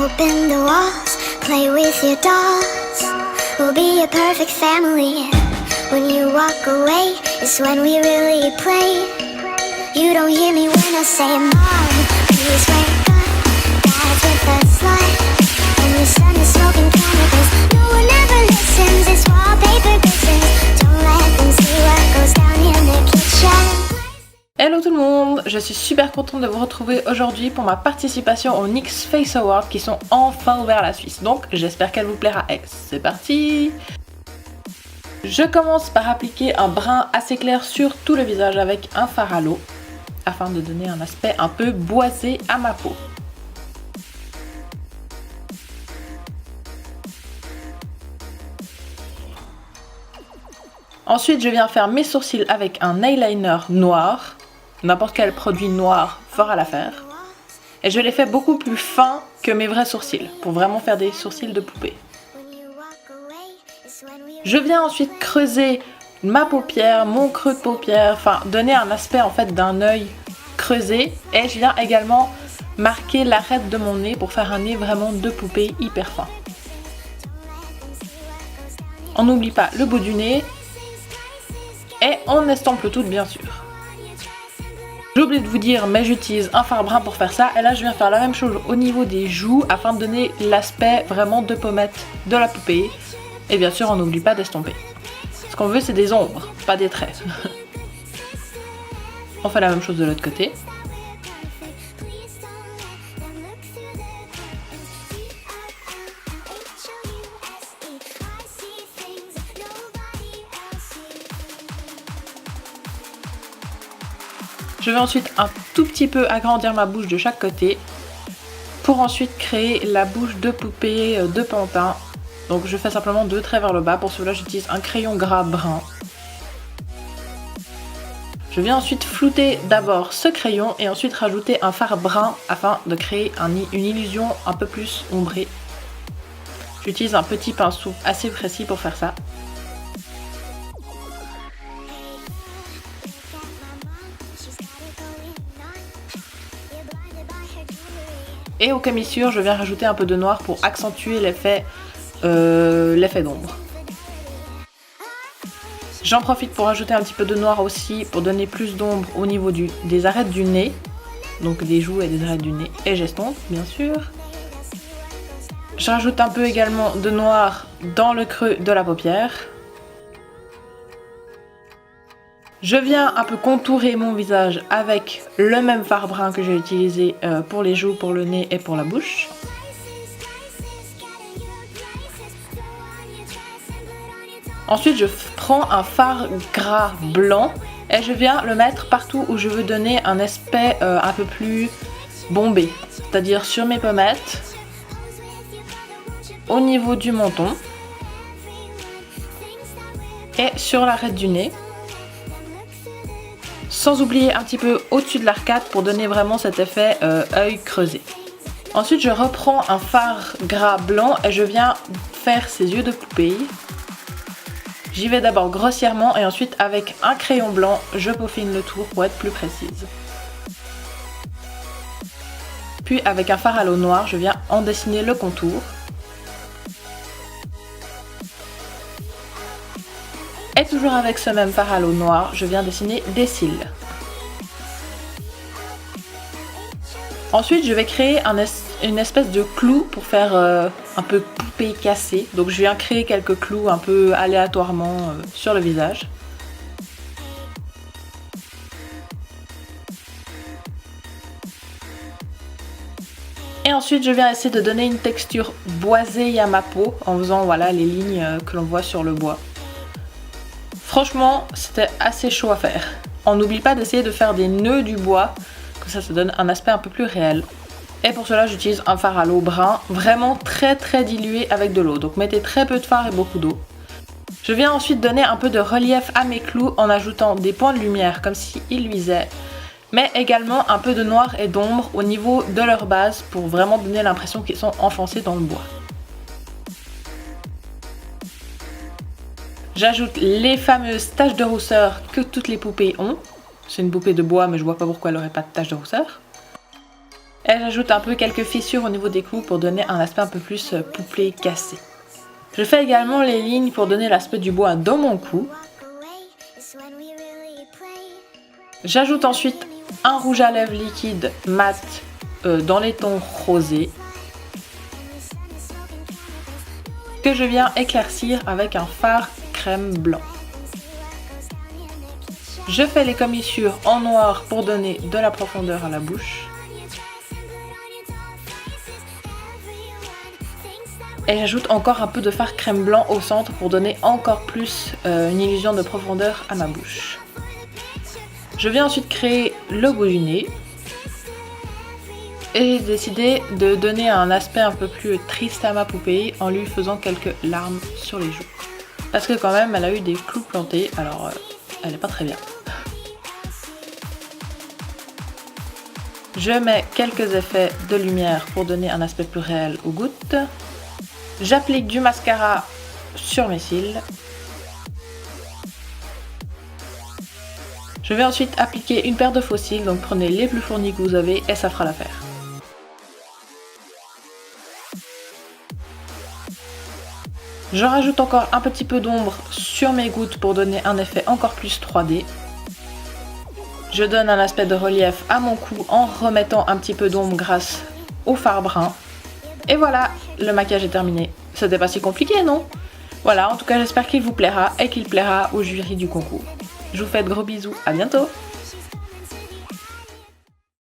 open the walls, play with your dolls. We'll be a perfect family. When you walk away, it's when we really play. You don't hear me when I say, Mom, please wake up. Dad's with a slut, and your son is smoking cannabis. No one ever listens, it's wallpaper business. Don't let them see what goes down in the kitchen. Hello tout le monde, je suis super contente de vous retrouver aujourd'hui pour ma participation aux NYX Face Awards qui sont enfin ouverts à la Suisse, donc j'espère qu'elle vous plaira. Et c'est parti! Je commence par appliquer un brun assez clair sur tout le visage avec un fard à l'eau afin de donner un aspect un peu boisé à ma peau. Ensuite, je viens faire mes sourcils avec un eyeliner noir. N'importe quel produit noir fera l'affaire. Et je les fais beaucoup plus fins que mes vrais sourcils, pour vraiment faire des sourcils de poupée. Je viens ensuite creuser ma paupière, mon creux de paupière, enfin donner un aspect en fait d'un œil creusé. Et je viens également marquer l'arête de mon nez pour faire un nez vraiment de poupée hyper fin. On n'oublie pas le bout du nez. Et on estompe le tout bien sûr. J'ai oublié de vous dire, mais j'utilise un fard brun pour faire ça. Et là, je viens faire la même chose au niveau des joues afin de donner l'aspect vraiment de pommette de la poupée. Et bien sûr, on n'oublie pas d'estomper. Ce qu'on veut, c'est des ombres, pas des traits. On fait la même chose de l'autre côté. Je vais ensuite un tout petit peu agrandir ma bouche de chaque côté pour ensuite créer la bouche de poupée de pantin. Donc je fais simplement 2 traits vers le bas. Pour cela, j'utilise un crayon gras brun. Je viens ensuite flouter d'abord ce crayon et ensuite rajouter un fard brun afin de créer une illusion un peu plus ombrée. J'utilise un petit pinceau assez précis pour faire ça. Et aux commissures, je viens rajouter un peu de noir pour accentuer l'effet d'ombre. J'en profite pour rajouter un petit peu de noir aussi pour donner plus d'ombre au niveau des arêtes du nez. Donc des joues et des arêtes du nez. Et j'estompe, bien sûr. Je rajoute un peu également de noir dans le creux de la paupière. Je viens un peu contourer mon visage avec le même fard brun que j'ai utilisé pour les joues, pour le nez et pour la bouche. Ensuite, je prends un fard gras blanc et je viens le mettre partout où je veux donner un aspect un peu plus bombé. C'est-à-dire sur mes pommettes, au niveau du menton et sur l'arête du nez. Sans oublier un petit peu au-dessus de l'arcade pour donner vraiment cet effet œil creusé. Ensuite, je reprends un fard gras blanc et je viens faire ses yeux de poupée. J'y vais d'abord grossièrement et ensuite avec un crayon blanc, je peaufine le tour pour être plus précise. Puis avec un fard à l'eau noir, je viens en dessiner le contour. Et toujours avec ce même fard à l'eau noir, je viens dessiner des cils. Ensuite, je vais créer une espèce de clou pour faire un peu poupée cassée. Donc je viens créer quelques clous un peu aléatoirement sur le visage. Et ensuite, je viens essayer de donner une texture boisée à ma peau en faisant voilà, les lignes que l'on voit sur le bois. Franchement, c'était assez chaud à faire. On n'oublie pas d'essayer de faire des nœuds du bois, que ça donne un aspect un peu plus réel. Et pour cela, j'utilise un fard à l'eau brun, vraiment très dilué avec de l'eau. Donc mettez très peu de fard et beaucoup d'eau. Je viens ensuite donner un peu de relief à mes clous en ajoutant des points de lumière comme s'ils luisaient. Mais également un peu de noir et d'ombre au niveau de leur base pour vraiment donner l'impression qu'ils sont enfoncés dans le bois. J'ajoute les fameuses taches de rousseur que toutes les poupées ont. C'est une poupée de bois, mais je vois pas pourquoi elle n'aurait pas de taches de rousseur. Et j'ajoute un peu quelques fissures au niveau des clous pour donner un aspect un peu plus poupée cassée. Je fais également les lignes pour donner l'aspect du bois dans mon cou. J'ajoute ensuite un rouge à lèvres liquide mat dans les tons rosés que je viens éclaircir avec un fard crème blanc. Je fais les commissures en noir pour donner de la profondeur à la bouche. Et j'ajoute encore un peu de fard crème blanc au centre pour donner encore plus une illusion de profondeur à ma bouche. Je viens ensuite créer le bout du nez. Et j'ai décidé de donner un aspect un peu plus triste à ma poupée en lui faisant quelques larmes sur les joues. Parce que quand même elle a eu des clous plantés, alors elle est pas très bien. Je mets quelques effets de lumière pour donner un aspect plus réel aux gouttes. J'applique du mascara sur mes cils. Je vais ensuite appliquer une paire de faux cils, donc prenez les plus fournis que vous avez et ça fera l'affaire. Je rajoute encore un petit peu d'ombre sur mes gouttes pour donner un effet encore plus 3D. Je donne un aspect de relief à mon cou en remettant un petit peu d'ombre grâce au fard brun. Et voilà, le maquillage est terminé. C'était pas si compliqué, non? Voilà, en tout cas j'espère qu'il vous plaira et qu'il plaira au jury du concours. Je vous fais de gros bisous, à bientôt!